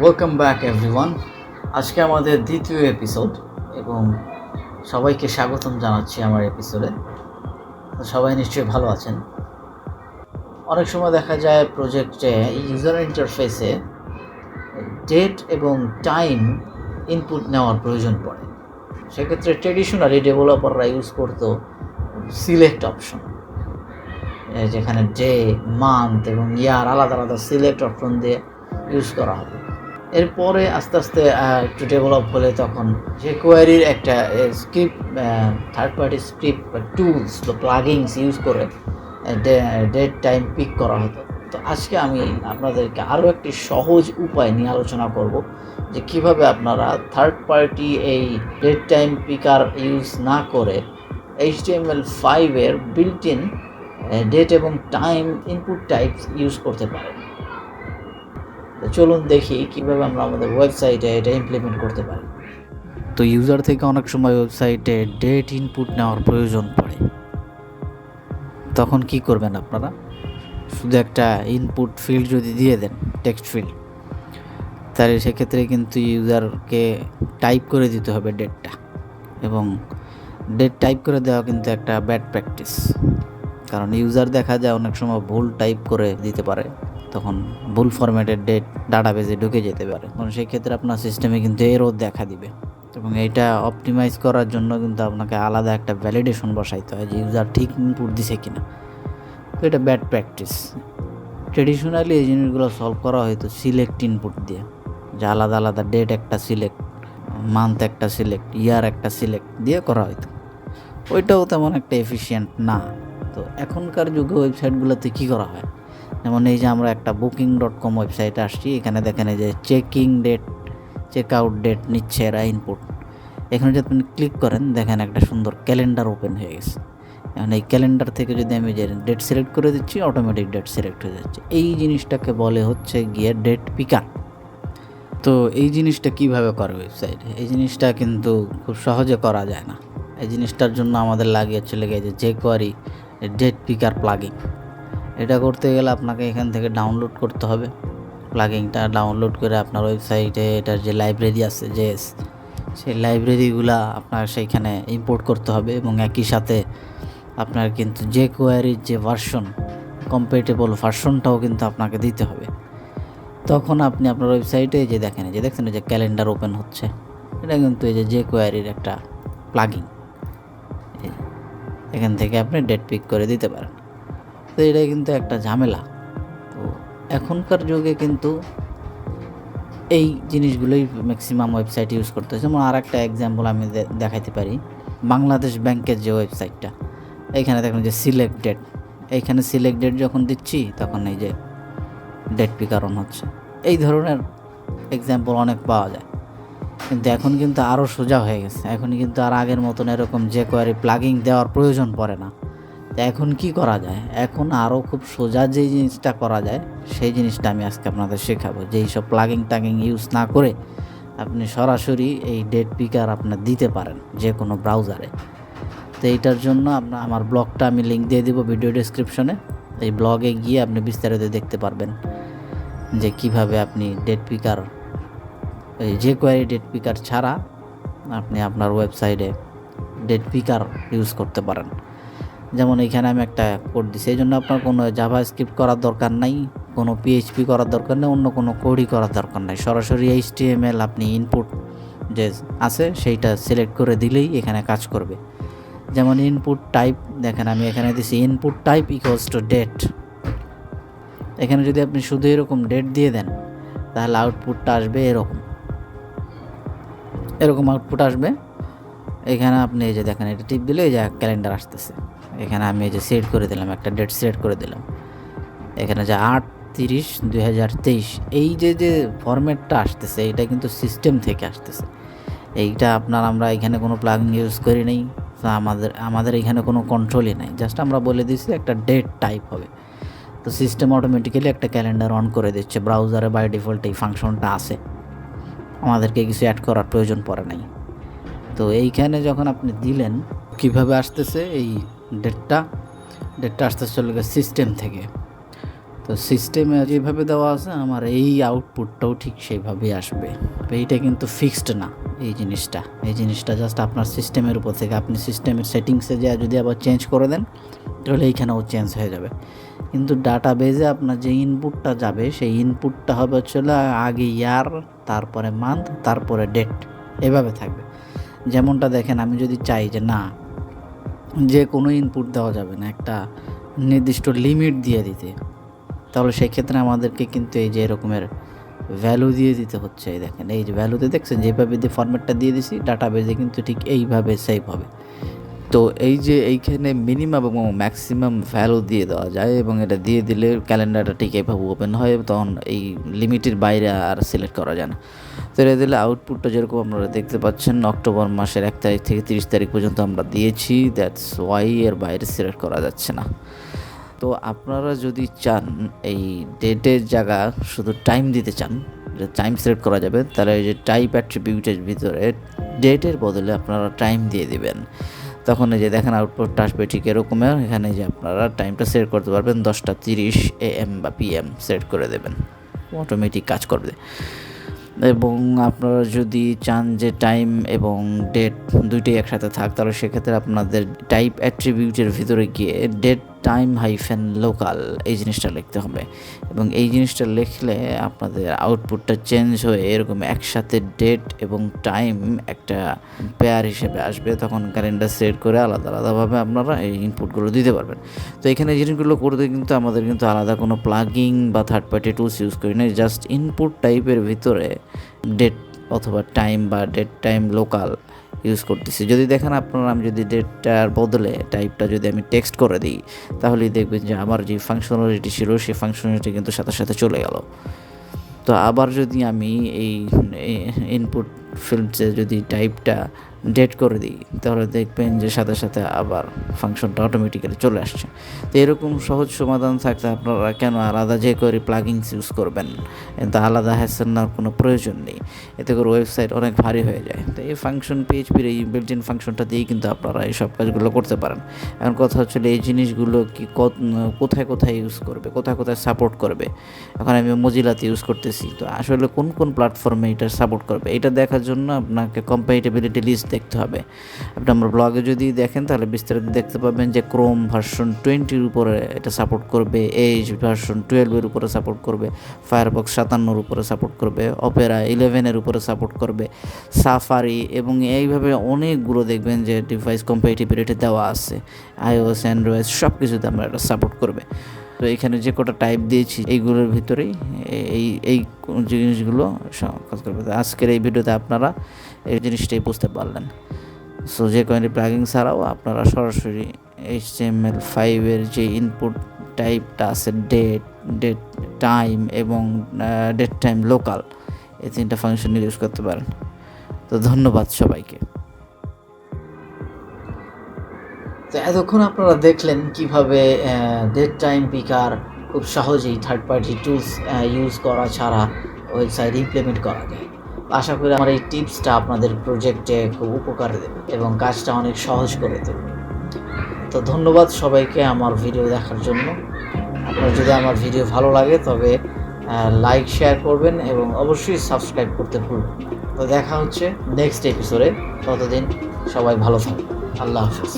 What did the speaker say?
Welcome back everyone. আজকে আমাদের দ্বিতীয় এপিসোড এবং সবাইকে স্বাগতম জানাচ্ছি আমার এপিসোডে। সবাই নিশ্চয়ই ভালো আছেন। অনেক সময় দেখা যায় প্রজেক্টে ইউজার ইন্টারফেসে ডেট এবং টাইম ইনপুট নেওয়ার প্রয়োজন পড়ে। সেক্ষেত্রে ট্রেডিশনালি ডেভেলপাররা ইউজ করতো সিলেক্ট অপশন, যেখানে ডে, মান্থ এবং ইয়ার আলাদা আলাদা সিলেক্ট অপশন দিয়ে ইউজ করা হবে। এরপরে আস্তে আস্তে একটু ডেভেলপ হলে তখন যে কোয়ারির একটা স্ক্রিপ্ট, থার্ড পার্টি স্ক্রিপ্ট বা টুলস বা প্লাগিংস ইউজ করে ডেট টাইম পিক করা হতো। তো আজকে আমি আপনাদেরকে আরও একটি সহজ উপায় নিয়ে আলোচনা করব যে কিভাবে আপনারা থার্ড পার্টি এই ডেট টাইম পিকার ইউজ না করে HTML5 এর বিল্ট ইন ডেট এবং টাইম ইনপুট টাইপস ইউজ করতে পারেন। চলুন দেখি কিভাবে আমরা আমাদের ওয়েবসাইটে এটা ইমপ্লিমেন্ট করতে পারি। তো ইউজার থেকে অনেক সময় ওয়েবসাইটে ডেট ইনপুট নেওয়ার প্রয়োজন পড়ে। তখন কি করবেন আপনারা? শুধু একটা ইনপুট ফিল্ড যদি দিয়ে দেন, টেক্সট ফিল্ড, তাহলে সেক্ষেত্রে কিন্তু ইউজারকে টাইপ করে দিতে হবে ডেটটা, এবং ডেট টাইপ করে দেওয়া কিন্তু একটা ব্যাড প্র্যাকটিস। কারণ ইউজার দেখা যায় অনেক সময় ভুল টাইপ করে দিতে পারে, তখন ভুল ফরম্যাটের ডেট ডাটাবেজে ঢুকে যেতে পারে। কারণ সেই ক্ষেত্রে আপনার সিস্টেমে কিন্তু এরর দেখা দিবে, এবং এটা অপটিমাইজ করার জন্য কিন্তু আপনাকে আলাদা একটা ভ্যালিডেশন বসাইতে হয় যে ইউজার ঠিক ইনপুট দিছে কিনা। তো এটা ব্যাড প্র্যাকটিস। ট্রেডিশনালি এই জিনিসগুলো সলভ করা হয়তো সিলেক্ট ইনপুট দিয়ে, যে আলাদা আলাদা ডেট একটা সিলেক্ট, মান্থ একটা সিলেক্ট, ইয়ার একটা সিলেক্ট দিয়ে করা হয়তো। ওইটাও তেমন একটা এফিশিয়েন্ট না। তো এখনকার যুগে ওয়েবসাইটগুলোতে কী করা হয়, যেমন এই যে আমরা একটা booking.com ওয়েবসাইটে আসছি, এখানে দেখেন এই যে checking date, check out date নিচ্ছে এরা ইনপুট। এখানে যদি আপনি ক্লিক করেন, দেখেন একটা সুন্দর ক্যালেন্ডার ওপেন হয়ে গেছে। এখন এই ক্যালেন্ডার থেকে যদি আমি যে ডেট সিলেক্ট করে দিচ্ছি, অটোমেটিক ডেট সিলেক্ট হয়ে যাচ্ছে। এই জিনিসটাকে বলে হচ্ছে গিয়ে ডেট পিকার। তো এই জিনিসটা কিভাবে করে ওয়েবসাইটে? এই জিনিসটা কিন্তু খুব সহজে করা যায় না। এই জিনিসটার জন্য আমাদের লাগে চলে গেছে যে কোয়ারি ডেট পিকার প্লাগিং। এটা করতে গেলে আপনাকে এখান থেকে ডাউনলোড করতে হবে। প্লাগিংটা ডাউনলোড করে আপনার ওয়েবসাইটে এটার যে লাইব্রেরি আছে জেএস, সেই লাইব্রেরিগুলা আপনার সেইখানে ইম্পোর্ট করতে হবে, এবং একই সাথে আপনার কিন্তু যে কোয়ারির যে ভার্সন, কম্প্যাটেবল ভার্সনটাও কিন্তু আপনাকে দিতে হবে। তখন আপনি আপনার ওয়েবসাইটে যে দেখেন যে ক্যালেন্ডার ওপেন হচ্ছে, এটা কিন্তু এই যে কোয়ারির একটা প্লাগিং। এখান থেকে আপনি ডেট পিক করে দিতে পারেন। তো এটা কিন্তু একটা ঝামেলা। তো এখনকার যুগে কিন্তু এই জিনিসগুলোই ম্যাক্সিমাম ওয়েবসাইট ইউজ করতে হয়। যেমন আর একটা এক্সাম্পল আমি দেখাইতে পারি, বাংলাদেশ ব্যাংকের যে ওয়েবসাইটটা, এইখানে দেখুন যে সিলেক্ট ডেট, এইখানে সিলেক্ট ডেট যখন দিচ্ছি তখন এই যে ডেট পিকার অন হচ্ছে। এই ধরনের এক্সাম্পল অনেক পাওয়া যায়, কিন্তু এখন কিন্তু আরও সোজা হয়ে গেছে। এখন কিন্তু আর আগের মতন এরকম যে কোয়ারি প্লাগিং দেওয়ার প্রয়োজন পড়ে না। তো এখন কি করা যায়? এখন আরও খুব সোজা যেই জিনিসটা করা যায়, সেই জিনিসটা আমি আজকে আপনাদের শেখাবো, যে এইসব প্লাগিং ইউজ না করে আপনি সরাসরি এই ডেট পিকার আপনার দিতে পারেন যে কোনো ব্রাউজারে। তো এইটার জন্য আমার ব্লগটা আমি লিঙ্ক দিয়ে দেবো ভিডিও ডেসক্রিপশনে। এই ব্লগে গিয়ে আপনি বিস্তারিত দেখতে পারবেন যে কিভাবে আপনি ডেট পিকার, এই যে কোয়ারি ডেট পিকার ছাড়া আপনি আপনার ওয়েবসাইটে ডেট পিকার ইউজ করতে পারেন। যেমন এইখানে আমি একটা কোড দিচ্ছি, এই জন্য আপনার কোনো জাভাস্ক্রিপ্ট করার দরকার নাই, কোনো PHP করার দরকার নেই, অন্য কোনো কোডই করার দরকার নাই। সরাসরি HTML আপনি ইনপুট যে আছে সেইটা সিলেক্ট করে দিলেই এখানে কাজ করবে। যেমন ইনপুট টাইপ, দেখেন আমি এখানে দিচ্ছি input type equals to date. এখানে যদি আপনি শুধু এরকম ডেট দিয়ে দেন, তাহলে আউটপুটটা আসবে এরকম আউটপুট আসবে। এখানে আপনি এই যে দেখেন, এটা টিপ দিলে এই যে ক্যালেন্ডার আসতেছে। এখানে আমি এই যে সেট করে দিলাম, একটা ডেট সেট করে দিলাম। এখানে যে 8/30/2023 এই যে ফরম্যাটটা আসতেছে, এইটা কিন্তু সিস্টেম থেকে আসতেছে। এইটা আমরা এখানে কোনো প্লাগইন ইউজ করি নাই। তো আমাদের এখানে কোনো কন্ট্রোলই নাই, জাস্ট আমরা বলে দিচ্ছি একটা ডেট টাইপ হবে। তো সিস্টেম অটোমেটিক্যালি একটা ক্যালেন্ডার অন করে দিচ্ছে। ব্রাউজারে বাই ডিফল্ট এই ফাংশনটা আছে, আমাদেরকে কিছু অ্যাড করার প্রয়োজন পড়ে নাই। তো এইখানে যখন আপনি দিলেন, কিভাবে আসতেছে এই ডেটটা আসতেছে চলে গেছে সিস্টেম থেকে। তো সিস্টেমে যেভাবে দেওয়া আছে আমার এই আউটপুটটাও ঠিক সেইভাবেই আসবে। তো এইটা কিন্তু ফিক্সড না, এই জিনিসটা জাস্ট আপনার সিস্টেমের উপর থেকে, আপনি সিস্টেমের সেটিংসে যা যদি আবার চেঞ্জ করে দেন তাহলে এইখানেও চেঞ্জ হয়ে যাবে। কিন্তু ডাটাবেজে আপনার যে ইনপুটটা যাবে সেই ইনপুটটা হবে হচ্ছে আগে ইয়ার, তারপরে মান্থ, তারপরে ডেট, এভাবে থাকবে। যেমনটা দেখেন, আমি যদি চাই যে না যে কোনো ইনপুট দেওয়া যাবে না, একটা নির্দিষ্ট লিমিট দিয়ে দিতে, তাহলে সেই ক্ষেত্রে আমাদেরকে কিন্তু এই যে এরকমের ভ্যালু দিয়ে দিতে হচ্ছে। এই দেখেন, এই যে ভ্যালুতে দেখছেন যেভাবে দিয়ে ফরম্যাটটা দিয়ে দিছি, ডাটাবেজে কিন্তু ঠিক এইভাবে সেভ হবে। তো এই যে এইখানে মিনিমাম এবং ম্যাক্সিমাম ভ্যালু দিয়ে দেওয়া যায়, এবং এটা দিয়ে দিলে ক্যালেন্ডারটা ঠিক এইভাবে ওপেন হয়, তখন এই লিমিটের বাইরে আর সিলেক্ট করা যায় না। তো এটা দিলে আউটপুটটা যেরকম আপনারা দেখতে পাচ্ছেন, অক্টোবর মাসের 1 তারিখ থেকে 30 তারিখ পর্যন্ত আমরা দিয়েছি, দ্যাটস ওয়াই এর বাইরে সিলেক্ট করা যাচ্ছে না। তো আপনারা যদি চান এই ডেটের জায়গা শুধু টাইম দিতে চান, যে টাইম সিলেক্ট করা যাবে, তাহলে এই যে টাইপ অ্যাট্রিবিউটের ভিতরে ডেটের বদলে আপনারা টাইম দিয়ে দিবেন। তখন এই যে দেখেন আউটপুটটা আসবে ঠিক এরকমের। এখানে যে আপনারা টাইমটা সিলেক্ট করতে পারবেন, 10:30 AM বা PM সিলেক্ট করে দেবেন, অটোমেটিক কাজ করবে। এবং আপনারা যদি চান যে টাইম এবং ডেট দুইটাই একসাথে থাক, তাহলে সেক্ষেত্রে আপনাদের টাইপ অ্যাট্রিবিউটের ভিতরে গিয়ে ডেট টাইম লোকাল এই জিনিসটা লিখতে হবে। এবং এই জিনিসটা লিখলে আপনাদের আউটপুটটা চেঞ্জ হয়ে এরকম একসাথে ডেট এবং টাইম একটা পেয়ার হিসেবে আসবে। তখন ক্যালেন্ডার সেট করে আলাদা আলাদাভাবে আপনারা এই ইনপুটগুলো দিতে পারবেন। তো এখানে জিনিসগুলো করতে কিন্তু আমাদের কিন্তু আলাদা কোনো প্লাগিং বা থার্ড পার্টি টুলস ইউজ করি না, জাস্ট ইনপুট টাইপের ভিতরে ডেট অথবা টাইম বা ডেট টাইম লোকাল ইউজ করতেছি। যদি দেখেন আপনারা, আমি যদি ডেটটার বদলে টাইপটা যদি আমি টেক্সট করে দিই, তাহলেই দেখবেন যে আমার যে ফাংশনালিটি ছিল সেই ফাংশনালিটি কিন্তু সাথে সাথে চলে গেল। তো আবার যদি আমি এই ইনপুট ফিল্ডসে যদি টাইপটা ডেট করে দিই, তাহলে দেখবেন যে সাথে সাথে আবার ফাংশনটা অটোমেটিক্যালি চলে আসছে। তো এরকম সহজ সমাধান থাকলে আপনারা কেন আলাদা যে করে প্লাগিংস ইউজ করবেন? কিন্তু আলাদা হ্যাসেল নেওয়ার কোনো প্রয়োজন নেই, এতে করে ওয়েবসাইট অনেক ভারী হয়ে যায়। তো এই ফাংশন পিএইচপির এই বিল্ট ইন ফাংশনটা দিয়েই কিন্তু আপনারা এই সব কাজগুলো করতে পারেন। এখন কথা হচ্ছে এই জিনিসগুলো কি কোথায় কোথায় ইউজ করবে, কোথায় কোথায় সাপোর্ট করবে। এখন আমি মজিলাতে ইউজ করতেছি, তো আসলে কোন কোন প্ল্যাটফর্মে এটা সাপোর্ট করবে এটা দেখার জন্য আপনাকে কম্প্যাটিবিলিটি লিস্ট দেখতে হবে। আপনি আমার ব্লগে যদি দেখেন তাহলে বিস্তারিত দেখতে পাবেন যে ক্রোম ভার্সন 20-র উপরে এটা সাপোর্ট করবে, এজ ভার্সন 12-এর উপরে সাপোর্ট করবে, ফায়ারবক্স 57-র উপরে সাপোর্ট করবে, অপেরা 11-এর উপরে সাপোর্ট করবে, সাফারি, এবং এইভাবে অনেকগুলো দেখবেন যে ডিভাইস কম্প্যাটিবিলিটি দেওয়া আছে, iOS অ্যান্ড্রয়েড সব কিছুতে আমরা এটা সাপোর্ট করবে। তো এখানে যে কটা টাইপ দিয়েছি এইগুলোর ভিতরেই এই জিনিসগুলো কাজ করবে। আজকের এই ভিডিওতে আপনারা এই জিনিসটাই বুঝতে পারলেন। সো যে কোনো প্লাগিং ছাড়াও আপনারা সরাসরি HTML5 এর যে ইনপুট টাইপটা আছে, ডেট টাইম এবং ডেট টাইম লোকাল, এই 3টা ফাংশন ইউজ করতে পারেন। তো ধন্যবাদ সবাইকে। তো এতক্ষণ আপনারা দেখলেন কিভাবে ডেট টাইম পিকার খুব সহজেই থার্ড পার্টি টুলস ইউজ করা ছাড়া ওয়েবসাইট ইমপ্লিমেন্ট করা যায়। আশা করি আমার এই টিপসটা আপনাদের প্রজেক্টে খুব উপকার দেবে এবং কাজটা অনেক সহজ করে দেবে। তো ধন্যবাদ সবাইকে আমার ভিডিও দেখার জন্য। আপনার যদি আমার ভিডিও ভালো লাগে তবে লাইক শেয়ার করবেন এবং অবশ্যই সাবস্ক্রাইব করতে ভুলবেন না। তো দেখা হচ্ছে নেক্সট এপিসোডে। ততদিন সবাই ভালো থাকবেন। আল্লাহ হাফেজ।